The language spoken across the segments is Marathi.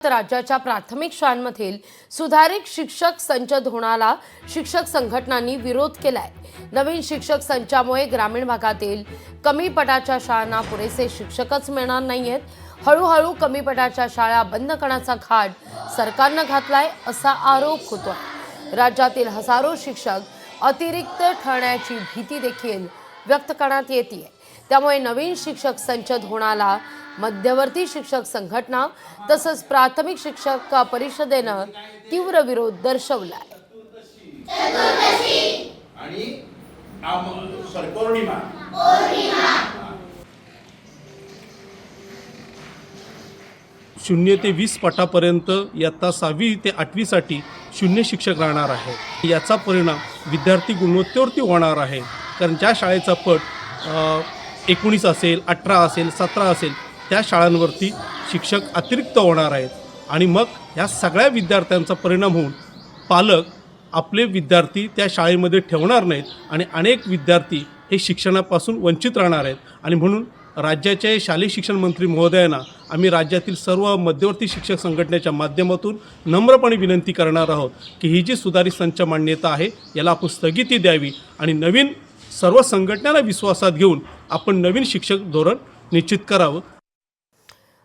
राज्याच्या प्राथमिक शाळांमधील सुधारित शिक्षक संच धोरणाला शिक्षक संघटनांनी विरोध केलाय। नवीन शिक्षक संचामुळे ग्रामीण भागातील कमी पटाच्या शाळांना पुरेसे शिक्षकच मिळणार नाहीयेत। हळूहळू कमी पटाच्या शाळा बंद करण्याचा घाट सरकारनं घातलाय असा आरोप होतोय। राज्यातील हजारो शिक्षक अतिरिक्त ठरण्याची भीती देखील व्यक्त करण्यात येते। त्यामुळे नवीन शिक्षक संच धोरणाला मध्यवर्ती शिक्षक संघटना तसंच प्राथमिक शिक्षक परिषदेनं तीव्र विरोध दर्शवलाय। शून्य ते 20 पटापर्यंत इयत्ता 6वी ते 8वी साठी शून्य शिक्षक राहणार आहे। याचा परिणाम विद्यार्थी गुणवत्तेवरती होणार आहे, कारण ज्या शाळेचा पट 19 असेल, 18 असेल, 17 असेल त्या शाळांवरती शिक्षक अतिरिक्त होणार आहेत आणि मग ह्या सगळ्या विद्यार्थ्यांचा परिणाम होऊन पालक आपले विद्यार्थी त्या शाळेमध्ये ठेवणार नाहीत आणि अनेक विद्यार्थी हे शिक्षणापासून वंचित राहणार आहेत। आणि म्हणून राज्याचे शालेय शिक्षण मंत्री महोदयांना आम्ही राज्यातील सर्व मध्यवर्ती शिक्षक संघटनेच्या माध्यमातून नम्रपणे विनंती करणार आहोत की ही जी सुधारित संच मान्यता आहे याला आपण स्थगिती द्यावी आणि नवीन सर्व संघटनांना विश्वासात घेऊन आपण नवीन शिक्षक धोरण निश्चित करावं।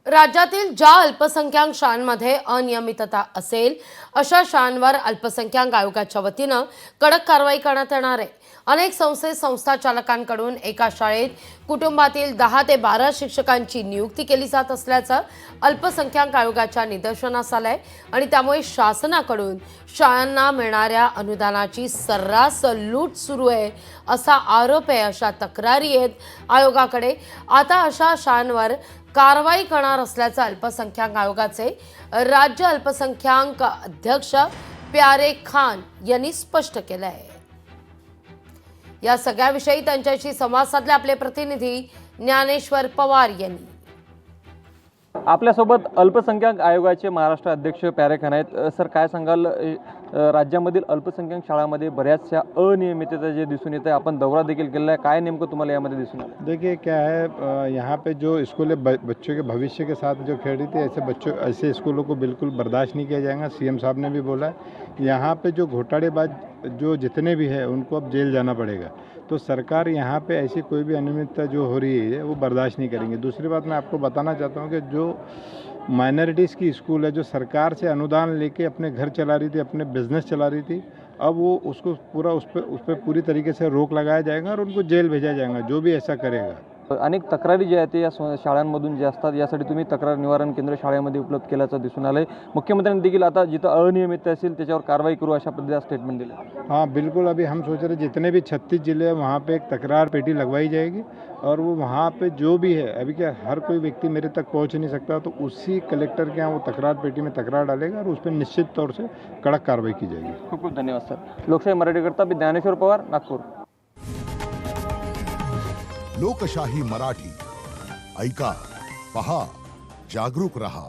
राज्यातील ज्या अल्पसंख्याक शाळांमध्ये अनियमितता असेल अशा शाळांवर अल्पसंख्याक आयोगाच्या वतीनं कडक कारवाई करण्यात येणार आहे। अनेक संस्था चालकांकडून एका शाळेत कुटुंबातील 10 ते 12 शिक्षकांची नियुक्ती केली जात असल्याचं अल्पसंख्याक आयोगाच्या निदर्शनास आलंय आणि त्यामुळे शासनाकडून शाळांना मिळणाऱ्या अनुदानाची सर्रास लूट सुरू आहे असा आरोप आहे। अशा तक्रारी आहेत आयोगाकडे। आता अशा शाळांवर कारवाई करणार असल्याचं अल्पसंख्याक आयोगाचे राज्य अल्पसंख्याक अध्यक्ष प्यारे खान यांनी स्पष्ट केलं आहे। या सगळ्याविषयी त्यांच्याशी संवाद साधले आपले प्रतिनिधी ज्ञानेश्वर पवार यांनी। आपल्यासोबत अल्पसंख्याक आयोगाचे महाराष्ट्र अध्यक्ष प्यारे खान आहेत। सर, काय सांगाल, राज्यामधील अल्पसंख्याक शाळांमध्ये बऱ्याचशा अनियमितता जे दिसून येते, आपण दौरा देखील केलेला आहे, काय नेमकं तुम्हाला यामध्ये दिसून आलं? देखिए क्या है, यहाँ पे जो स्कूलें बच्चों के भविष्य के साथ जो खेल रही थी, ऐसे स्कूलों को बिल्कुल बर्दाश्त नहीं किया जाएगा। सीएम साहब ने भी बोला है यहाँ पे जो घोटालेबाज जो जितने भी हैं उनको अब जेल जाना पड़ेगा। तो सरकार यहाँ पे ऐसी कोई भी अनियमितता जो हो रही है वो बर्दाश्त नहीं करेंगे। दूसरी बात मैं आपको बताना चाहता हूँ कि जो माइनॉरिटीज़ की स्कूल है, जो सरकार से अनुदान लेके अपने घर चला रही थी, अपने बिजनेस चला रही थी, अब वो उसको पूरा उस पर पूरी तरीके से रोक लगाया जाएगा और उनको जेल भेजा जाएगा जो भी ऐसा करेगा। अनेक तक्रारी ज्या आहेत ते या शाळांमधून जे असतात, यासाठी तुम्ही तक्रार निवारण केंद्र शाळेमध्ये उपलब्ध केल्याचं दिसून आलंय। मुख्यमंत्र्यांनी देखील आता जिथं अनियमितता असेल त्याच्यावर कारवाई करू अशा पद्धतीचा स्टेटमेंट दिलं। हाँ बिल्कुल, अभी हम सोच रहे जितने भी 36 जिले हैं वहाँ पे एक तकरार पेटी लगवाई जाएगी और वो वहाँ पे जो भी है, अभी क्या हर कोई व्यक्ति मेरे तक पहुँच नहीं सकता, तो उसी कलेक्टर के यहाँ वो तकरार पेटी में तकरार डालेगा और उस पर निश्चित तौर से कड़क कार्रवाई की जाएगी। खूप खूप धन्यवाद सर। लोकशाही मराठीकरता ज्ञानेश्वर पवार, नागपूर। लोकशाही मराठी ऐका, पहा, जागरूक रहा।